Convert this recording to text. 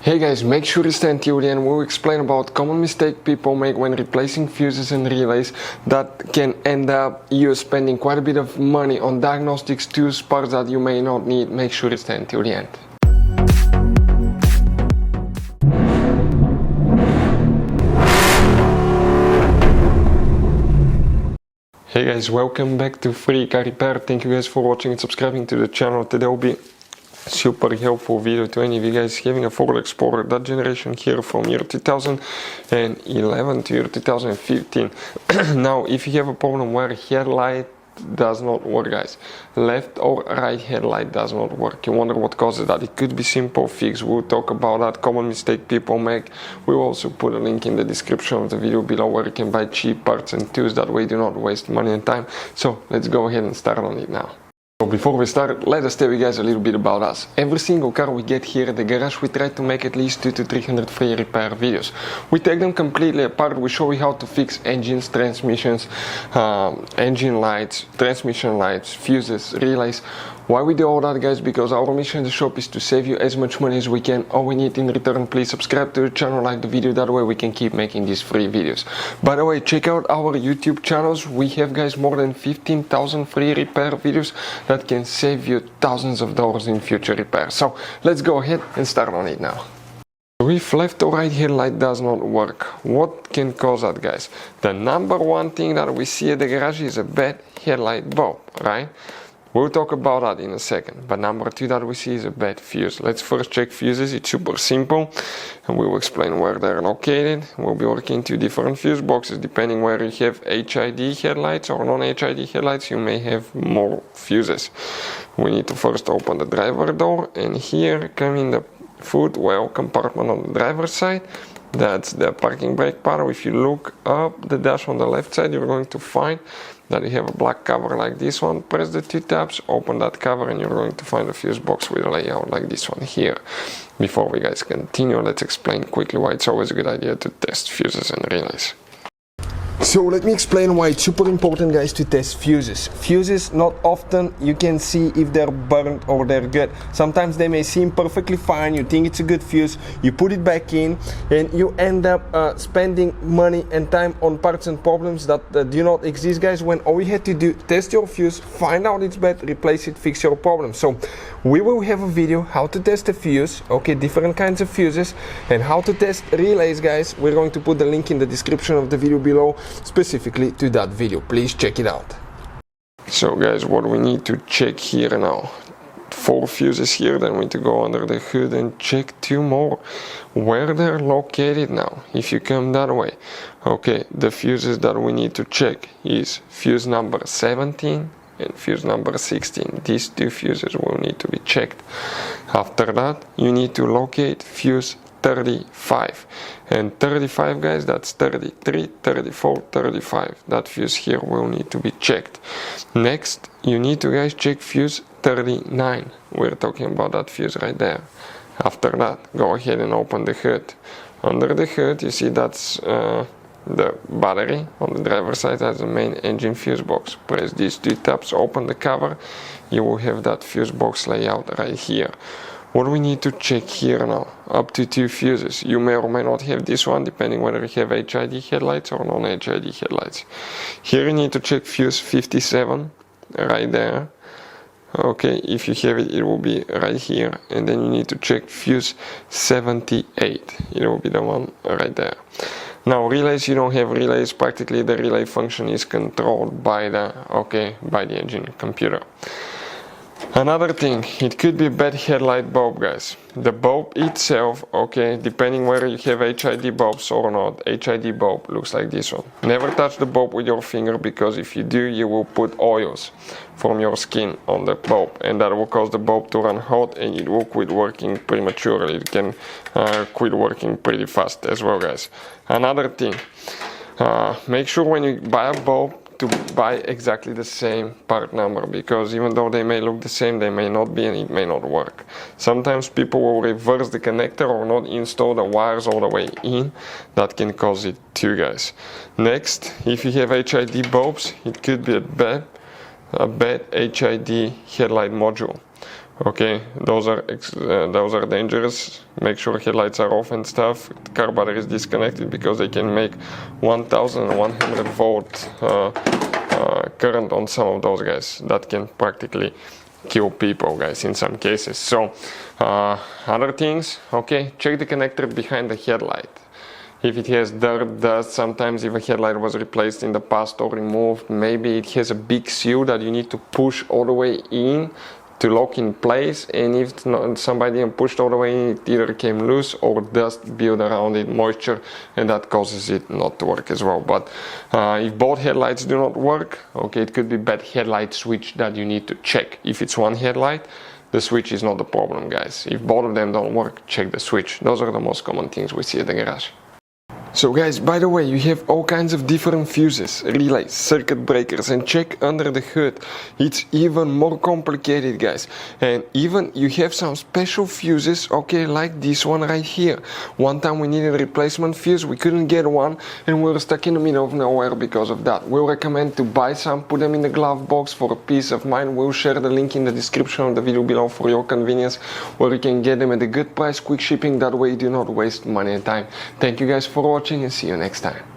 Hey guys, make sure you stay until the end. We'll explain about common mistake people make when replacing fuses and relays that can end up you spending quite a bit of money on diagnostics tools, parts that you may not need. Make sure you stay until the end. Hey guys, welcome back to Free Car Repair. Thank you guys for watching and subscribing to the channel. Today will be super helpful video to any of you guys having a Ford Explorer, that generation here from year 2011 to year 2015. Now if you have a problem where headlight does not work, guys, left or right headlight does not work, you wonder what causes that, it could be simple fix. We'll talk about that common mistake people make. We'll also put a link in the description of the video below where you can buy cheap parts and tools, that way do not waste money and time. So let's go ahead and start on it now. So before we start, let us tell you guys a little bit about us. Every single car we get here at the garage, we try to make at least 200 to 300 free repair videos. We take them completely apart. We show you how to fix engines, transmissions, engine lights, transmission lights, fuses, relays. Why we do all that, guys? Because our mission in the shop is to save you as much money as we can. All we need in return, please subscribe to the channel, like the video, that way we can keep making these free videos. By the way, check out our YouTube channels. We have, guys, more than 15,000 free repair videos that can save you thousands of dollars in future repairs. So let's go ahead and start on it now. If left or right headlight does not work, what can cause that, guys? The number one thing that we see at the garage is a bad headlight bulb, right? We'll talk about that in a second, but number two that we see is a bad fuse. Let's first check fuses. It's super simple, and we will explain where they're located. We'll be working two different fuse boxes. Depending where you have HID headlights or non-HID headlights, you may have more fuses. We need to first open the driver door, and here come in the footwell compartment on the driver's side. That's the parking brake panel. If you look up the dash on the left side, you're going to find that you have a black cover like this one. Press the two tabs, open that cover, and you're going to find a fuse box with a layout like this one here. Before we guys continue, let's explain quickly why it's always a good idea to test fuses and relays. So let me explain why it's super important, guys, to test fuses. Fuses, not often you can see if they're burnt or they're good. Sometimes they may seem perfectly fine, you think it's a good fuse, you put it back in, and you end up spending money and time on parts and problems that do not exist, guys, when all you had to do, test your fuse, find out it's bad, replace it, fix your problem. So we will have a video how to test a fuse, okay, different kinds of fuses, and how to test relays, guys. We're going to put the link in the description of the video below, specifically to that video. Please check it out. So guys, what we need to check here now, 4 fuses here, then we need to go under the hood and check 2 more where they're located. Now if you come that way, okay, the fuses that we need to check is fuse number 17 and fuse number 16. These 2 fuses will need to be checked. After that, you need to locate fuse 35, and 35, guys, that's 33, 34, 35. That fuse here will need to be checked. Next, you need to, guys, check fuse 39. We're talking about that fuse right there. After that, go ahead and open the hood. Under the hood, you see that's the battery. On the driver's side, that's the main engine fuse box. Press these 2 tabs, open the cover, you will have that fuse box layout right here. What we need to check here now, up to 2 fuses. You may or may not have this one, depending whether you have HID headlights or non-HID headlights. Here you need to check fuse 57, right there. Okay, if you have it, it will be right here. And then you need to check fuse 78. It will be the one right there. Now relays, you don't have relays. Practically the relay function is controlled by the engine computer. Another thing, it could be bad headlight bulb, guys. The bulb itself, okay, depending whether you have HID bulbs or not, HID bulb looks like this one. Never touch the bulb with your finger, because if you do, you will put oils from your skin on the bulb, and that will cause the bulb to run hot and it will quit working prematurely. It can quit working pretty fast as well, guys. Another thing, make sure when you buy a bulb to buy exactly the same part number, because even though they may look the same, they may not be, and it may not work. Sometimes people will reverse the connector or not install the wires all the way in. That can cause it too, guys. Next, if you have HID bulbs, it could be a bad HID headlight module. Okay, those are dangerous. Make sure headlights are off and stuff. The car battery is disconnected because they can make 1100 volt current on some of those guys. That can practically kill people, guys, in some cases. So other things, okay, check the connector behind the headlight. If it has dirt, dust, sometimes if a headlight was replaced in the past or removed, maybe it has a big seal that you need to push all the way in to lock in place, and if somebody didn't push all the way in, it either came loose or dust built around it, moisture, and that causes it not to work as well. But if both headlights do not work, okay, it could be bad headlight switch that you need to check. If it's one headlight, the switch is not the problem, guys. If both of them don't work, check the switch. Those are the most common things we see at the garage. So guys, by the way, you have all kinds of different fuses, relays, circuit breakers, and check under the hood. It's even more complicated, guys. And even you have some special fuses, okay, like this one right here. One time we needed a replacement fuse, we couldn't get one, and we were stuck in the middle of nowhere because of that. We'll recommend to buy some, put them in the glove box for a peace of mind. We'll share the link in the description of the video below for your convenience, where you can get them at a good price, quick shipping. That way you do not waste money and time. Thank you guys for watching, and see you next time.